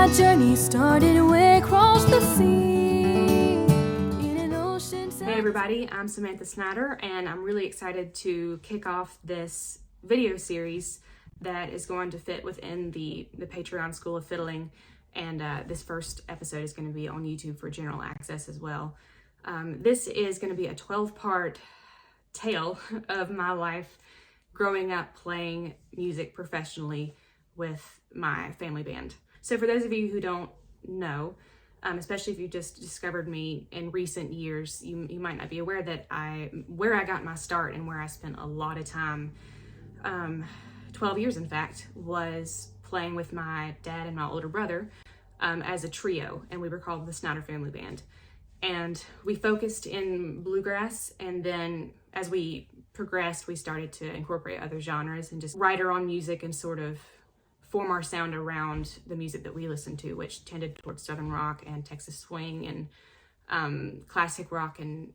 My journey started way across the sea in an ocean. Hey everybody, I'm Samantha Snyder, and I'm really excited to kick off this video series that is going to fit within the Patreon School of Fiddling, and this first episode is going to be on YouTube for general access as well. This is going to be a 12-part tale of my life growing up playing music professionally with my family band. So for those of you who don't know, especially if you just discovered me in recent years, you might not be aware that where I got my start and where I spent a lot of time, 12 years in fact, was playing with my dad and my older brother as a trio, and we were called the Snyder Family Band. And we focused in bluegrass, and then as we progressed, we started to incorporate other genres and just write our own music and sort of form our sound around the music that we listened to, which tended towards Southern rock and Texas swing and classic rock and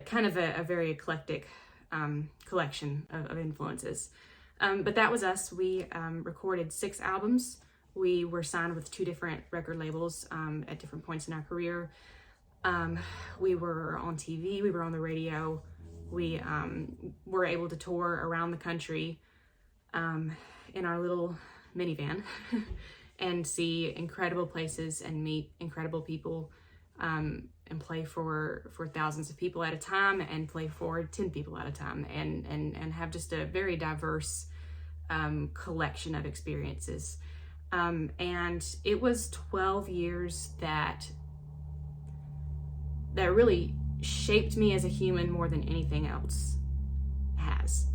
kind of a very eclectic collection of influences. But that was us. We recorded 6 albums. We were signed with 2 different record labels at different points in our career. We were on TV, we were on the radio. We were able to tour around the country in our little minivan and see incredible places and meet incredible people and play for thousands of people at a time and play for 10 people at a time and have just a very diverse collection of experiences. And it was 12 years that really shaped me as a human more than anything else has.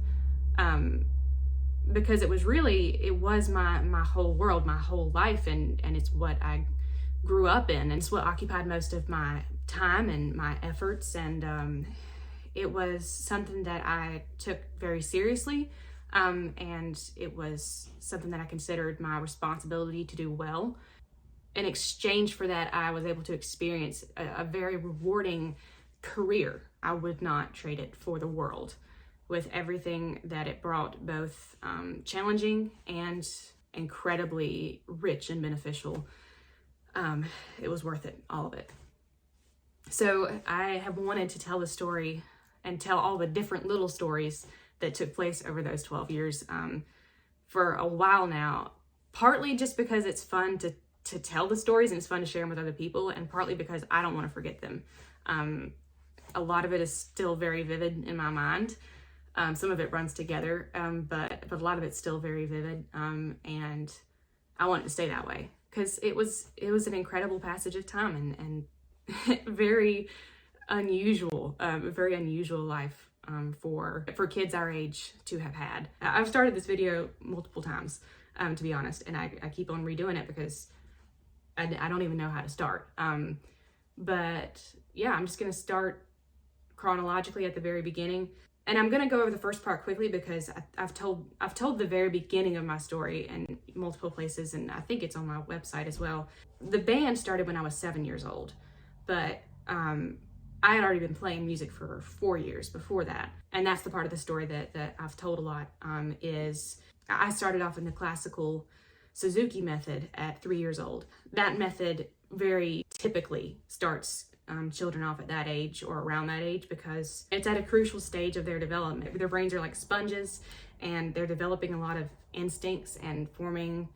Because it was my whole world, my whole life, and it's what I grew up in, and it's what occupied most of my time and my efforts, and it was something that I took very seriously, and it was something that I considered my responsibility to do well. In exchange for that, I was able to experience a very rewarding career. I would not trade it for the world, with everything that it brought, both challenging and incredibly rich and beneficial. It was worth it, all of it. So I have wanted to tell the story and tell all the different little stories that took place over those 12 years for a while now, partly just because it's fun to tell the stories and it's fun to share them with other people, and partly because I don't want to forget them. A lot of it is still very vivid in my mind. Some of it runs together, but a lot of it's still very vivid, and I want it to stay that way because it was an incredible passage of time and very unusual, a very unusual life for kids our age to have had. I've started this video multiple times, to be honest, and I keep on redoing it because I don't even know how to start. But yeah, I'm just gonna start chronologically at the very beginning. And I'm gonna go over the first part quickly because I've told the very beginning of my story in multiple places, and I think it's on my website as well. The band started when I was 7 years old, but I had already been playing music for 4 years before that. And that's the part of the story that I've told a lot, is I started off in the classical Suzuki method at 3 years old. That method very typically starts children off at that age or around that age because it's at a crucial stage of their development. Their brains are like sponges, and they're developing a lot of instincts and forming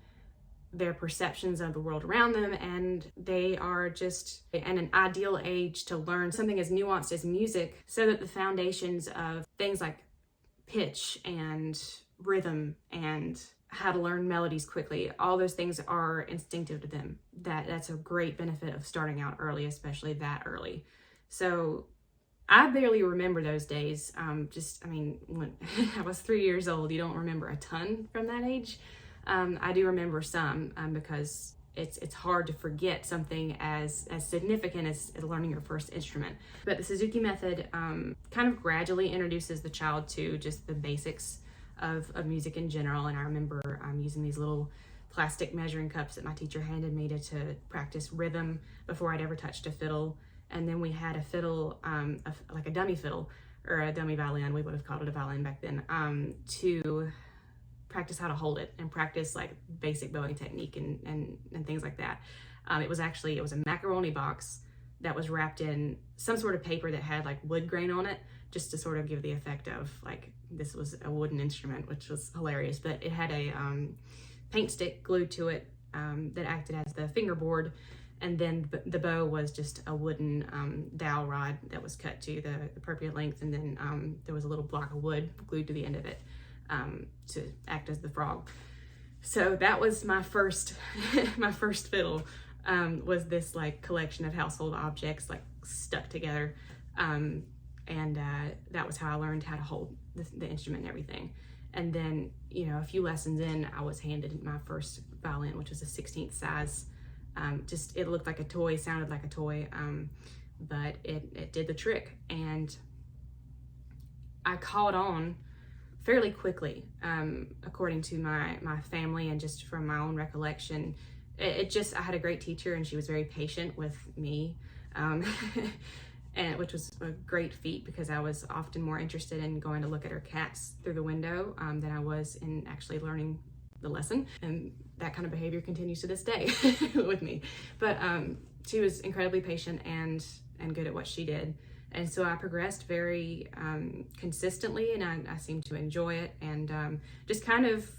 their perceptions of the world around them, and they are just at an ideal age to learn something as nuanced as music, so that the foundations of things like pitch and rhythm and how to learn melodies quickly, all those things are instinctive to them. That's a great benefit of starting out early, especially that early. So I barely remember those days. When I was 3 years old, you don't remember a ton from that age. I do remember some because it's hard to forget something as significant as learning your first instrument. But the Suzuki method kind of gradually introduces the child to just the basics of music in general. And I remember using these little plastic measuring cups that my teacher handed me to practice rhythm before I'd ever touched a fiddle. And then we had a fiddle, like a dummy fiddle or a dummy violin, we would have called it a violin back then, to practice how to hold it and practice like basic bowing technique and things like that. It was a macaroni box that was wrapped in some sort of paper that had like wood grain on it, just to sort of give the effect of like this was a wooden instrument, which was hilarious. But it had a paint stick glued to it that acted as the fingerboard, and then the bow was just a wooden dowel rod that was cut to the appropriate length, and then there was a little block of wood glued to the end of it to act as the frog. So that was my first my first fiddle, was this like collection of household objects like stuck together, and that was how I learned how to hold the instrument and everything. And then, you know, a few lessons in, I was handed my first violin, which was a 16th size. Just, it looked like a toy, sounded like a toy, but it did the trick. And I caught on fairly quickly, according to my family and just from my own recollection. I had a great teacher, and she was very patient with me, and which was a great feat, because I was often more interested in going to look at her cats through the window than I was in actually learning the lesson. And that kind of behavior continues to this day with me. But she was incredibly patient and good at what she did. And so I progressed very consistently, and I seemed to enjoy it, and just kind of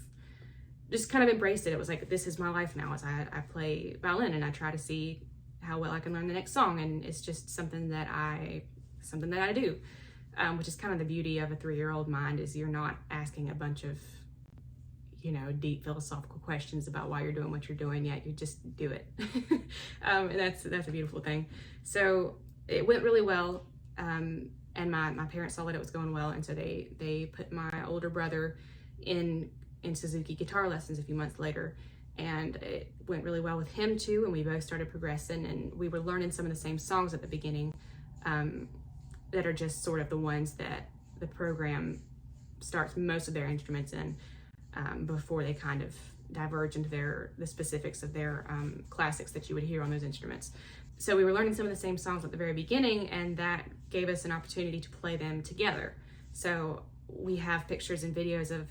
embraced it. It was like, this is my life now, as I play violin, and I try to see how well I can learn the next song. And it's just something that I do, which is kind of the beauty of a 3-year-old mind, is you're not asking a bunch of, you know, deep philosophical questions about why you're doing what you're doing, yet you just do it. And that's a beautiful thing. So it went really well, and my parents saw that it was going well, and so they put my older brother in Suzuki guitar lessons a few months later, and it went really well with him too, and we both started progressing, and we were learning some of the same songs at the beginning, that are just sort of the ones that the program starts most of their instruments in, before they kind of diverge into the specifics of their classics that you would hear on those instruments. So we were learning some of the same songs at the very beginning, and that gave us an opportunity to play them together. So we have pictures and videos of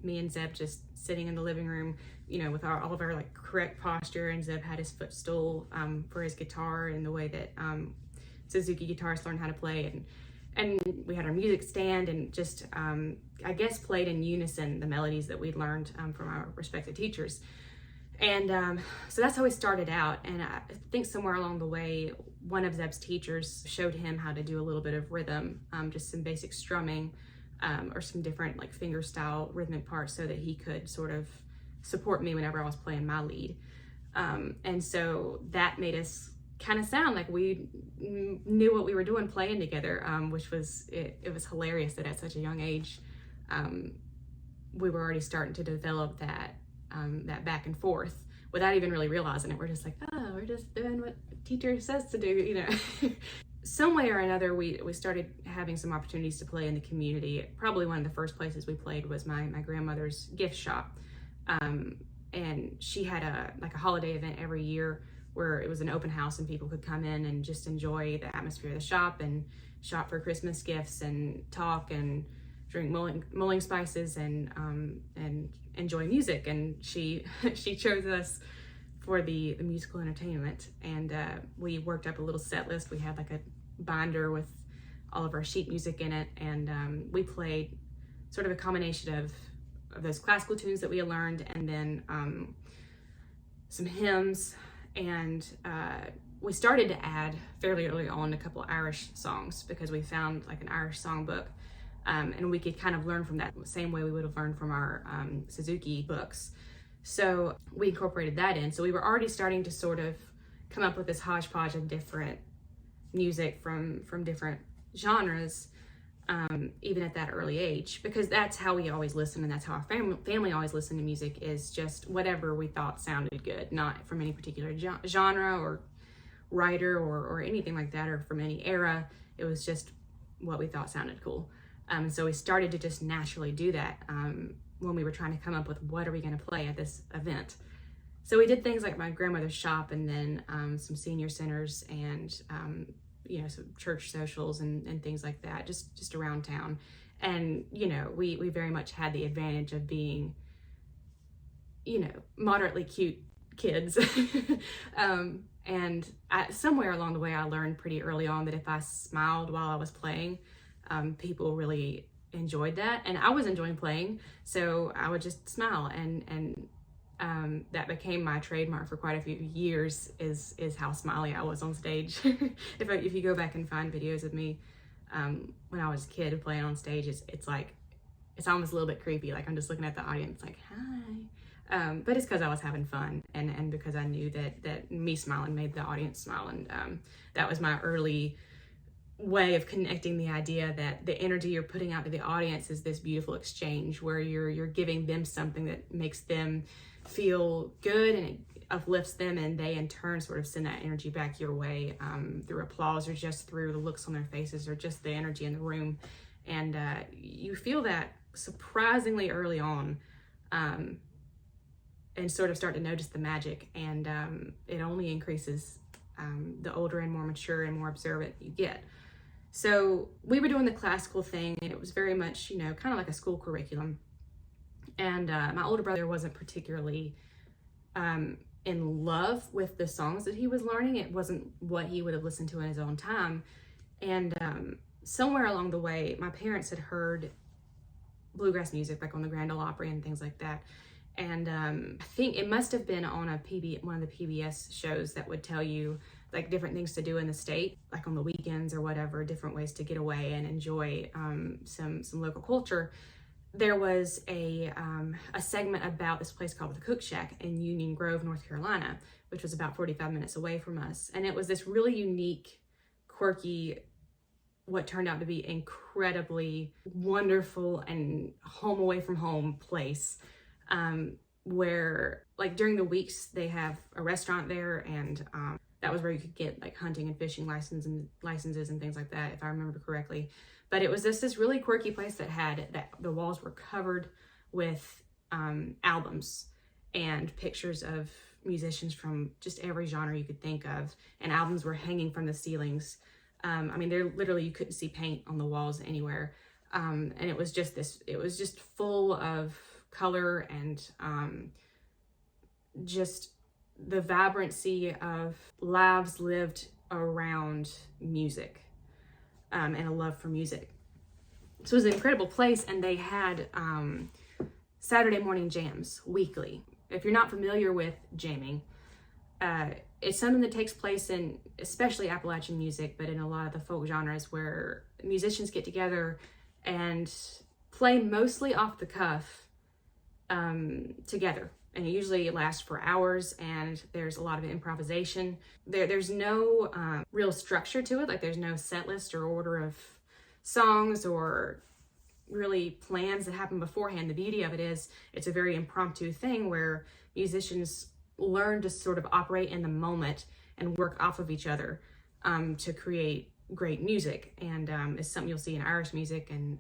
me and Zeb just sitting in the living room, you know, with all of our like correct posture, and Zeb had his footstool for his guitar in the way that Suzuki guitarists learn how to play, and we had our music stand, and just I guess played in unison the melodies that we'd learned from our respective teachers. And so that's how we started out. And I think somewhere along the way, one of Zeb's teachers showed him how to do a little bit of rhythm, just some basic strumming, or some different like finger style rhythmic parts, so that he could sort of support me whenever I was playing my lead. And so that made us kind of sound like we knew what we were doing playing together, which was, it was hilarious that at such a young age, we were already starting to develop that back and forth without even really realizing it. We're just like, oh, we're just doing what teacher says to do, you know. Some way or another, we started having some opportunities to play in the community. Probably one of the first places we played was my grandmother's gift shop. And she had a holiday event every year where it was an open house, and people could come in and just enjoy the atmosphere of the shop and shop for Christmas gifts and talk and drink mulling spices and enjoy music. And she chose us for the musical entertainment, and we worked up a little set list. We had like a binder with all of our sheet music in it, and we played sort of a combination of those classical tunes that we had learned, and then some hymns, and we started to add fairly early on a couple Irish songs, because we found like an Irish songbook, and we could kind of learn from that same way we would have learned from our Suzuki books. So we incorporated that in. So we were already starting to sort of come up with this hodgepodge of different music from different genres, even at that early age, because that's how we always listen, and that's how our family always listened to music, is just whatever we thought sounded good, not from any particular genre or writer or anything like that, or from any era. It was just what we thought sounded cool. So we started to just naturally do that when we were trying to come up with what are we going to play at this event. So we did things like my grandmother's shop, and then some senior centers, and some church socials and things like that, just around town. And we very much had the advantage of being moderately cute kids. And somewhere along the way, I learned pretty early on that if I smiled while I was playing, people really enjoyed that, and I was enjoying playing, so I would just smile, and that became my trademark for quite a few years. Is how smiley I was on stage. If you go back and find videos of me when I was a kid playing on stage, it's like it's almost a little bit creepy. Like I'm just looking at the audience, like hi. But it's because I was having fun, and because I knew that me smiling made the audience smile, and that was my early way of connecting the idea that the energy you're putting out to the audience is this beautiful exchange where you're giving them something that makes them feel good, and it uplifts them, and they in turn sort of send that energy back your way through applause, or just through the looks on their faces, or just the energy in the room. And you feel that surprisingly early on, and sort of start to notice the magic, and it only increases the older and more mature and more observant you get. So we were doing the classical thing, and it was very much, kind of like a school curriculum. And my older brother wasn't particularly in love with the songs that he was learning. It wasn't what he would have listened to in his own time. And somewhere along the way, my parents had heard bluegrass music, like on the Grand Ole Opry and things like that. And I think it must have been on one of the PBS shows that would tell you like different things to do in the state, like on the weekends or whatever, different ways to get away and enjoy some local culture. There was a segment about this place called the Cook Shack in Union Grove, North Carolina, which was about 45 minutes away from us. And it was this really unique, quirky, what turned out to be incredibly wonderful and home away from home place, where like during the weeks they have a restaurant there, and that was where you could get like hunting and fishing licenses and things like that, if I remember correctly. But it was this really quirky place that the walls were covered with albums and pictures of musicians from just every genre you could think of, and albums were hanging from the ceilings. I mean, there literally, you couldn't see paint on the walls anywhere. And it was just full of color and just the vibrancy of lives lived around music, and a love for music. So it was an incredible place, and they had Saturday morning jams weekly. If you're not familiar with jamming, it's something that takes place in especially Appalachian music, but in a lot of the folk genres, where musicians get together and play mostly off the cuff together. And it usually lasts for hours, and there's a lot of improvisation. There's no real structure to it, like there's no set list or order of songs or really plans that happen beforehand. The beauty of it is it's a very impromptu thing where musicians learn to sort of operate in the moment and work off of each other to create great music. And it's something you'll see in Irish music, and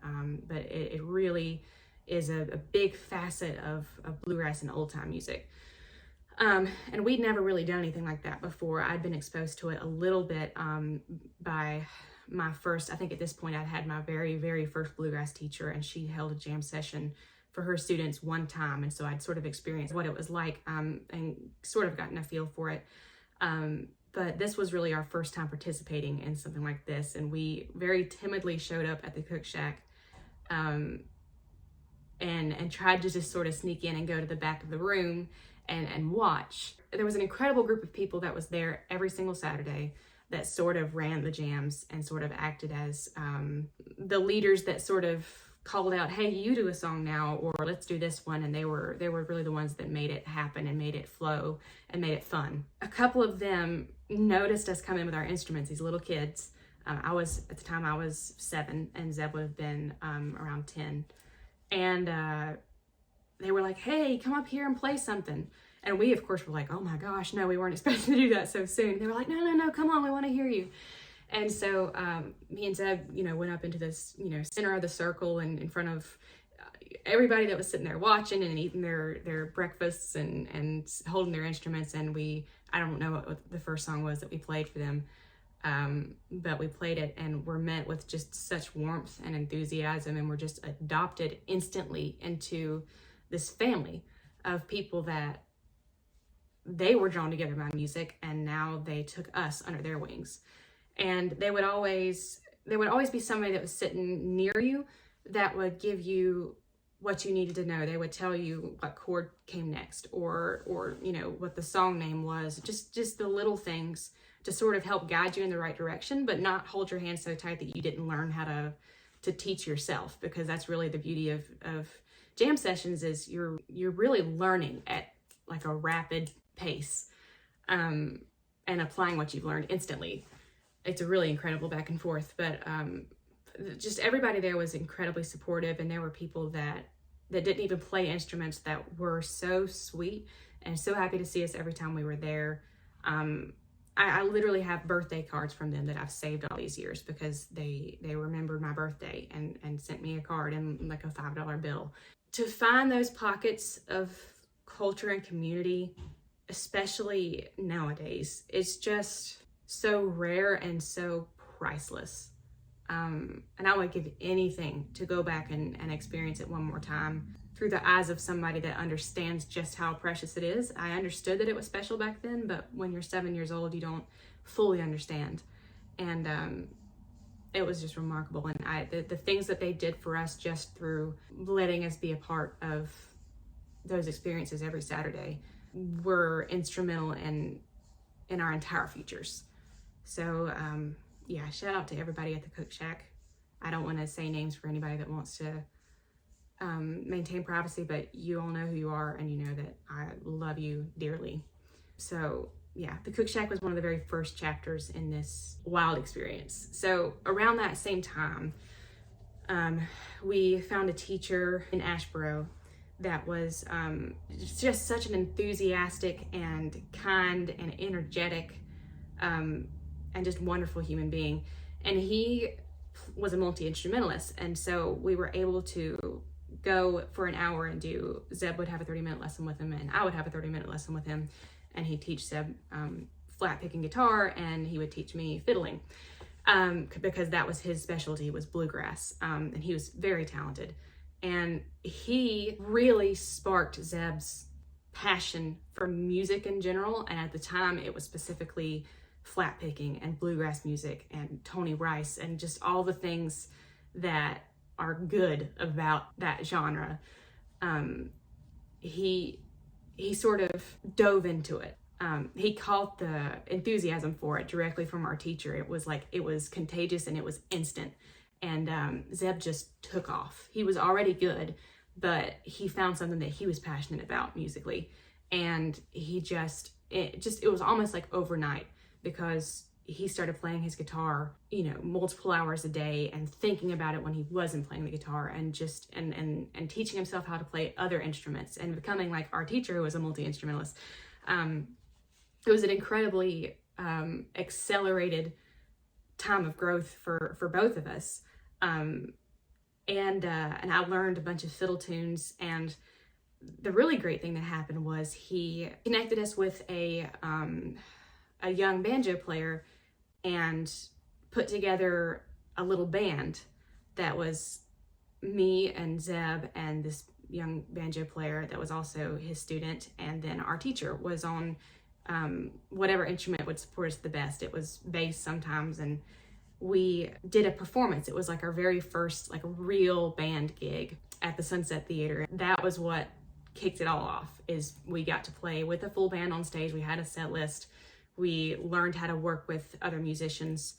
but it really is a big facet of bluegrass and old time music. And we'd never really done anything like that before. I'd been exposed to it a little bit by my first, I think at this point I'd had my very, very first bluegrass teacher, and she held a jam session for her students one time. And so I'd sort of experienced what it was like and sort of gotten a feel for it. But this was really our first time participating in something like this. And we very timidly showed up at the Cook Shack and tried to just sort of sneak in and go to the back of the room and watch. There was an incredible group of people that was there every single Saturday that sort of ran the jams and sort of acted as the leaders that sort of called out, hey, you do a song now, or let's do this one. And they were really the ones that made it happen and made it flow and made it fun. A couple of them noticed us come in with our instruments, these little kids. At the time I was 7, and Zeb would have been around 10. And they were like, hey, come up here and play something. And we, of course, were like, oh my gosh, no, we weren't expecting to do that so soon. They were like, no, come on, we want to hear you. And so me and Zeb, went up into this, center of the circle and in front of everybody that was sitting there watching and eating their breakfasts and holding their instruments. And I don't know what the first song was that we played for them, but we played it and were met with just such warmth and enthusiasm, and were just adopted instantly into this family. of people that they were drawn together by music, and now they took us under their wings. And there would always be somebody that was sitting near you that would give you what you needed to know. They would tell you what chord came next, or you know, what the song name was, just the little things to sort of help guide you in the right direction, but not hold your hand so tight that you didn't learn how to teach yourself, because that's really the beauty of jam sessions, is you're really learning at like a rapid pace, and applying what you've learned instantly. It's a really incredible back and forth, but just everybody there was incredibly supportive, and there were people that didn't even play instruments that were so sweet and so happy to see us every time we were there. I literally have birthday cards from them that I've saved all these years, because they remembered my birthday and sent me a card and like a $5 bill. To find those pockets of culture and community, especially nowadays, it's just so rare and so priceless. And I would give anything to go back and experience it one more time through the eyes of somebody that understands just how precious it is. I understood that it was special back then, but when you're 7 years old, you don't fully understand. And it was just remarkable. And the things that they did for us just through letting us be a part of those experiences every Saturday were instrumental in our entire futures. So yeah, shout out to everybody at the Cook Shack. I don't want to say names for anybody that wants to maintain privacy, but you all know who you are, and you know that I love you dearly. So yeah, the Cook Shack was one of the very first chapters in this wild experience. So around that same time, we found a teacher in Asheboro that was just such an enthusiastic and kind and energetic and just wonderful human being. And he was a multi-instrumentalist. And so we were able to go for an hour and Zeb would have a 30-minute lesson with him, and I would have a 30-minute lesson with him. And he'd teach Zeb flat picking guitar, and he would teach me fiddling, because that was his specialty, was bluegrass. And he was very talented. And he really sparked Zeb's passion for music in general. And at the time, it was specifically flat picking and bluegrass music and Tony Rice and just all the things that are good about that genre. He sort of dove into it. He caught the enthusiasm for it directly from our teacher. It was contagious and it was instant. And Zeb just took off. He was already good, but he found something that he was passionate about musically. And it was almost like overnight, because he started playing his guitar, multiple hours a day, and thinking about it when he wasn't playing the guitar, and just and teaching himself how to play other instruments, and becoming like our teacher, who was a multi-instrumentalist. It was an incredibly accelerated time of growth for both of us. And I learned a bunch of fiddle tunes, and the really great thing that happened was he connected us with a young banjo player and put together a little band that was me and Zeb and this young banjo player that was also his student, and then our teacher was on whatever instrument would support us the best. It was bass sometimes, and we did a performance. It was like our very first real band gig at the Sunset Theater. That was what kicked it all off, is we got to play with a full band on stage. We had a set list. We learned how to work with other musicians,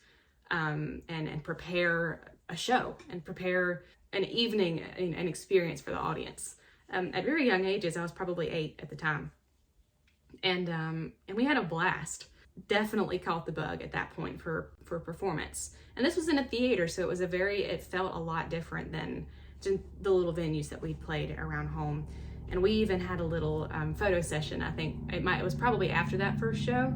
and prepare a show and prepare an evening, an experience for the audience. At very young ages, I was probably 8 at the time. And we had a blast. Definitely caught the bug at that point for performance. And this was in a theater, so it felt a lot different than the little venues that we played around home. And we even had a little photo session. I think it was probably after that first show.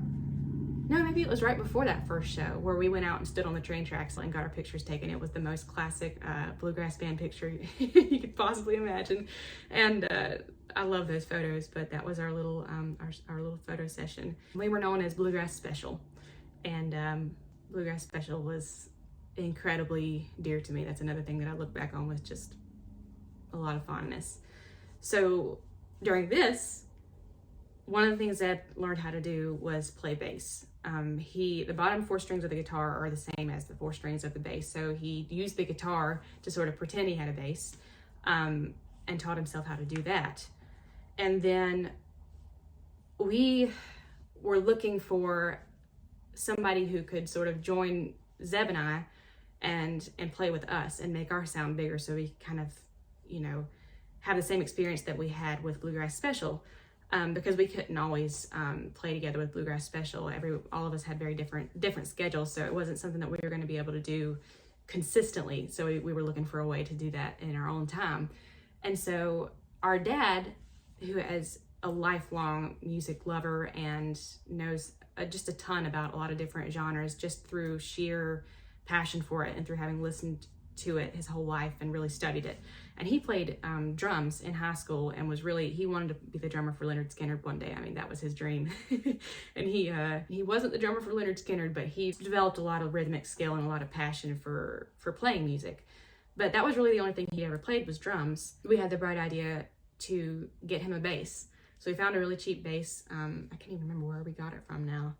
No, maybe it was right before that first show, where we went out and stood on the train tracks and got our pictures taken. It was the most classic bluegrass band picture you could possibly imagine. And I love those photos, but that was our little photo session. We were known as Bluegrass Special, and Bluegrass Special was incredibly dear to me. That's another thing that I look back on with just a lot of fondness. So during this, one of the things Zeb learned how to do was play bass. The bottom 4 strings of the guitar are the same as the 4 strings of the bass, so he used the guitar to sort of pretend he had a bass, and taught himself how to do that. And then we were looking for somebody who could sort of join Zeb and I and play with us and make our sound bigger, so we kind of, have the same experience that we had with Bluegrass Special. Because we couldn't always play together with Bluegrass Special. All of us had very different schedules, so it wasn't something that we were going to be able to do consistently. So we were looking for a way to do that in our own time. And so our dad, who is a lifelong music lover and knows just a ton about a lot of different genres, just through sheer passion for it and through having listened to it his whole life and really studied it. And he played drums in high school and he wanted to be the drummer for Leonard Skinner one day. I mean, that was his dream. And he wasn't the drummer for Leonard Skinner, but he developed a lot of rhythmic skill and a lot of passion for playing music. But that was really the only thing he ever played was drums. We had the bright idea to get him a bass. So we found a really cheap bass. I can't even remember where we got it from now.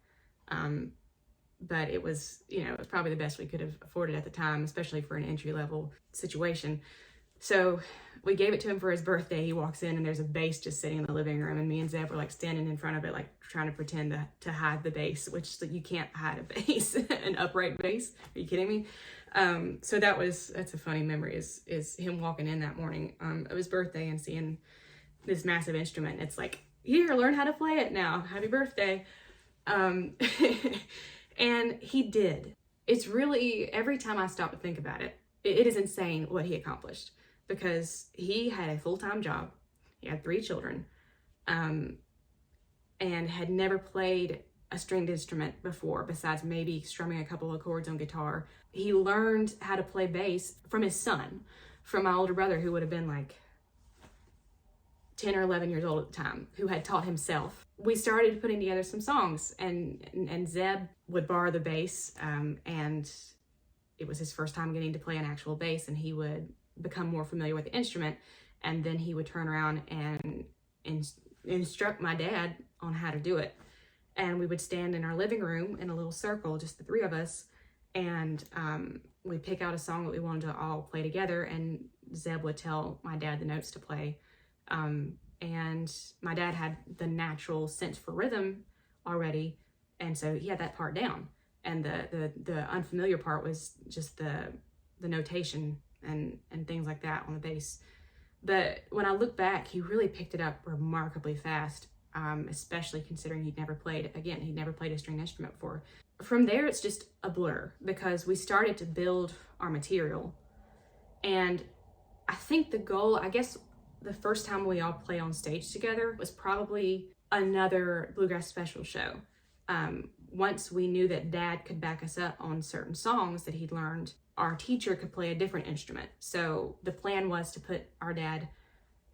But it was, it was probably the best we could have afforded at the time, especially for an entry-level situation. So we gave it to him for his birthday. He walks in and there's a bass just sitting in the living room, and me and Zeb were like standing in front of it, like trying to pretend to hide the bass, which you can't hide a bass, an upright bass. Are you kidding me? So that's a funny memory is him walking in that morning of his birthday and seeing this massive instrument. It's like, here, learn how to play it now. Happy birthday. And he did. It's really, every time I stop to think about it, it is insane what he accomplished, because he had a full-time job. He had 3 children, and had never played a stringed instrument before, besides maybe strumming a couple of chords on guitar. He learned how to play bass from his son, from my older brother, who would have been like 10 or 11 years old at the time, who had taught himself. We started putting together some songs, and Zeb would borrow the bass, and it was his first time getting to play an actual bass, and he would become more familiar with the instrument, and then he would turn around and instruct my dad on how to do it. And we would stand in our living room in a little circle, just the 3 of us, and we'd pick out a song that we wanted to all play together, and Zeb would tell my dad the notes to play. And my dad had the natural sense for rhythm already, and so he had that part down. And the unfamiliar part was just the notation and things like that on the bass. But when I look back, he really picked it up remarkably fast, especially considering he'd never played a stringed instrument before. From there, it's just a blur, because we started to build our material. And I think the goal, I guess, the first time we all play on stage together was probably another Bluegrass Special show. Once we knew that Dad could back us up on certain songs that he'd learned, our teacher could play a different instrument. So the plan was to put our dad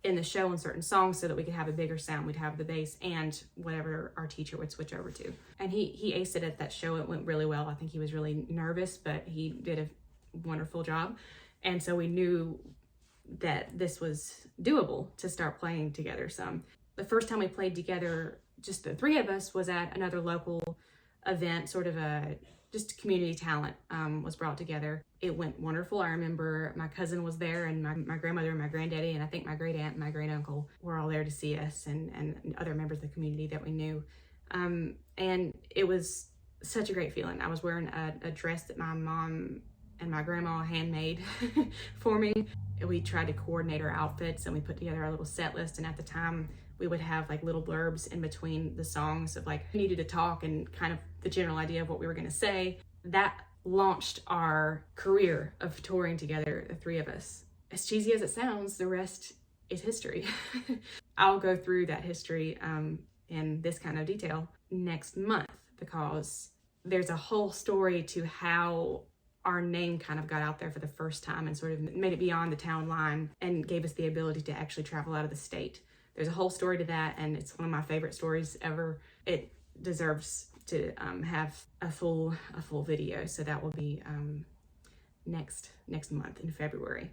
in the show on certain songs so that we could have a bigger sound. We'd have the bass and whatever our teacher would switch over to. And he aced it at that show. It went really well. I think he was really nervous, but he did a wonderful job. And so we knew that this was doable to start playing together some. The first time we played together, just the 3 of us, was at another local event, sort of just community talent was brought together. It went wonderful. I remember my cousin was there, and my grandmother and my granddaddy, and I think my great aunt and my great uncle were all there to see us, and other members of the community that we knew. And it was such a great feeling. I was wearing a dress that my mom and my grandma handmade for me. We tried to coordinate our outfits, and we put together our little set list. And at the time, we would have like little blurbs in between the songs of like, we needed to talk and kind of the general idea of what we were going to say. That launched our career of touring together, the 3 of us. As cheesy as it sounds, the rest is history. I'll go through that history in this kind of detail next month, because there's a whole story to how our name kind of got out there for the first time and sort of made it beyond the town line and gave us the ability to actually travel out of the state. There's a whole story to that, and it's one of my favorite stories ever. It deserves to have a full video, so that will be next month in February.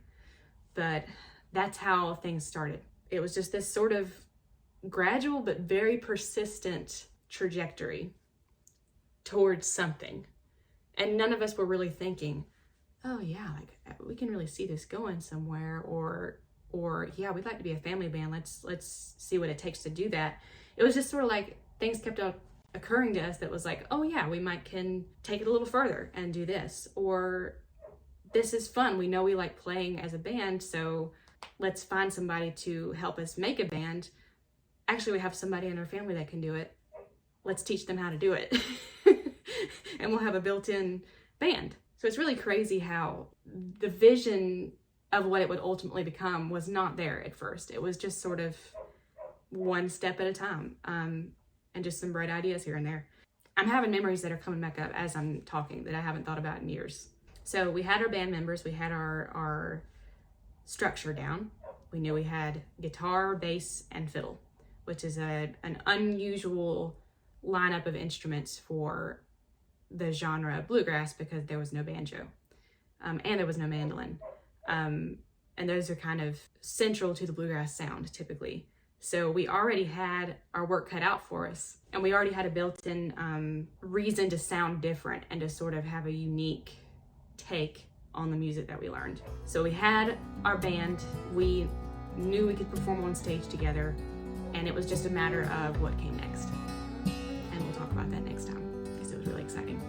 But that's how things started. It was just this sort of gradual but very persistent trajectory towards something. And none of us were really thinking, oh yeah, like we can really see this going somewhere, or yeah, we'd like to be a family band. Let's see what it takes to do that. It was just sort of like things kept occurring to us that was like, oh yeah, we can take it a little further and do this, or this is fun. We know we like playing as a band, so let's find somebody to help us make a band. Actually, we have somebody in our family that can do it. Let's teach them how to do it. And we'll have a built-in band. So it's really crazy how the vision of what it would ultimately become was not there at first. It was just sort of one step at a time, and just some bright ideas here and there. I'm having memories that are coming back up as I'm talking that I haven't thought about in years. So we had our band members, we had our structure down. We knew we had guitar, bass, and fiddle, which is an unusual lineup of instruments for the genre of bluegrass, because there was no banjo, and there was no mandolin. And those are kind of central to the bluegrass sound typically. So we already had our work cut out for us, and we already had a built-in reason to sound different and to sort of have a unique take on the music that we learned. So we had our band, we knew we could perform on stage together, and it was just a matter of what came next. And we'll talk about that next time, because it was really exciting.